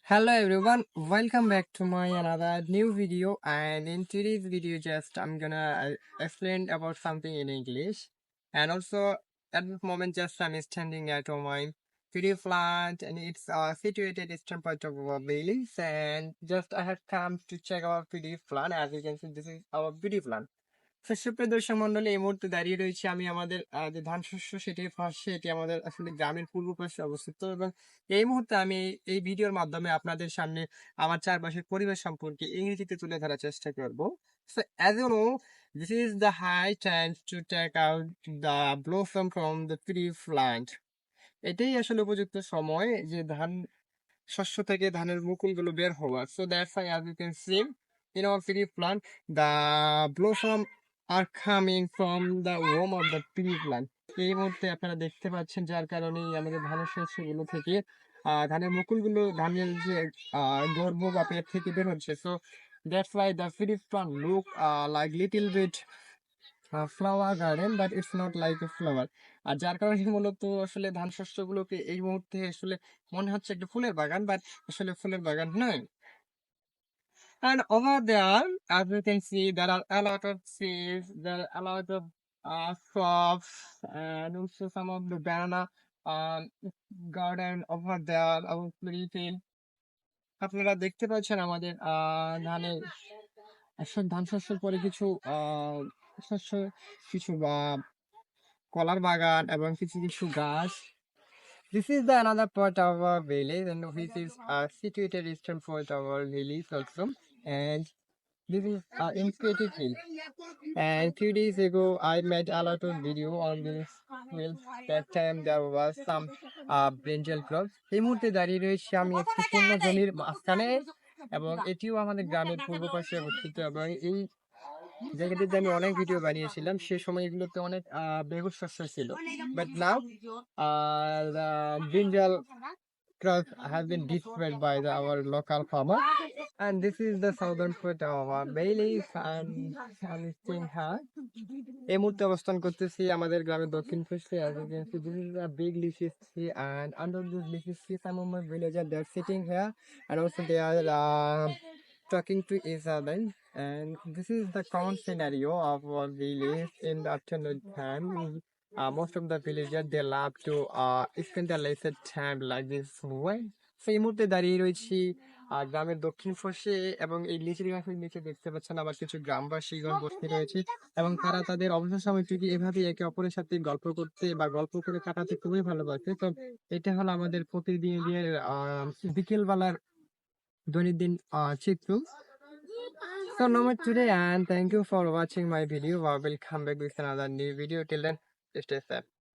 Hello everyone, welcome back to my another new video. And in today's video just I'm gonna explain about something in English. And also at this moment just I'm standing at my video plant and it's situated eastern part of our village, and just I have come to check our video plant. As you can see, this is our video plant. তো সুপ্রিয় দর্শক মন্ডলী, এই মুহূর্তে দাঁড়িয়ে রয়েছে আমি আমাদের যে ধান শস্য সেটির পাশে। এটি আমাদের আসলে গ্রামের পূর্ব পাশে অবস্থিত, এবং এই মুহূর্তে আমি এই ভিডিওর মাধ্যমে আপনাদের সামনে আমার চারপাশের পরিবেশ সম্পর্কে ইংরেজিতে তুলে ধরার চেষ্টা করব। So as you know, this is the high time to take out the blossom from the tree plant. এটাই আসলে উপযুক্ত সময় যে ধান শস্য থেকে ধানের মুকুলগুলো বের হওয়ার। So that's why as you can see in our tree plant, the blossom are coming from the womb of the tree plant. এই মুহূর্তে আপনারা দেখতে পাচ্ছেন, যার কারণেই আমাদের ধানের শস্যগুলো থেকে ধানের মুকুলগুলো ধানের যে গর্ভ বা পেট থেকে বের হচ্ছে। So that's why the tree plant look like little bit flower garden, but it's not like a flower. আর যার কারণে মূলত আসলে ধান শস্যগুলোকে এই মুহূর্তে আসলে মনে হচ্ছে একটা ফুলের বাগান, বাট আসলে ফুলের বাগান নয়। And over there, as you can see, there are a lot of trees, there are a lot of crops, and also some of the banana garden over there, our field. আপনারা দেখতে পাচ্ছেন আমাদের ধানের ধান শস্যের পরে কিছু শস্য, কিছু কলার বাগান এবং কিছু কিছু গাছ। This is the another part of our village, and which is situated eastern part of our village also. And this is in Creative Hill. And few days ago, I made a lot of video on this hill. That time there was some brinjal crops. এই মুহূর্তে দাঁড়িয়ে রয়েছে আমি একটি পূর্ণ জমির মাঝখানে, এবং এটিও আমাদের গ্রামের পূর্ব পাশে অবস্থিত। এবং এই জায়গাটিতে আমি অনেক ভিডিও বানিয়েছিলাম, সে সময় এগুলোতে অনেক বেগুন শস্য ছিল। But now the brinjal crops have been destroyed by our local farmer, and this is the southern part of our village. And আমি staying here. এই মুহূর্তে অবস্থান করতেছি আমাদের গ্রামের দক্ষিণ পাশে। As you can see, this is a big lychee tree, and under this lychee tree, some of my villagers they're sitting here, and also they are talking to each other. And this is the common scenario of our village in the afternoon time. Most of the villagers they love to spend their leisure time like this way. So এই মুহূর্তে দাঁড়িয়ে রয়েছি গ্রামের দক্ষিণ পাশে, এবং এই লিচু গাছের নিচে দেখতে পাচ্ছেন আবার কিছু গ্রামবাসীগণ বসে রয়েছে, এবং তারা তাদের অবসর সময়টুকু এভাবে একে অপরের সাথে গল্প করতে বা গল্প করে কাটাতে খুবই ভালোবাসে। তো এটা হলো আমাদের প্রতিদিনের বিকেল বেলার দৈনন্দিন চিত্র। So no more today, and thank you for watching my video. I will come back with another new video. Till then, stay safe.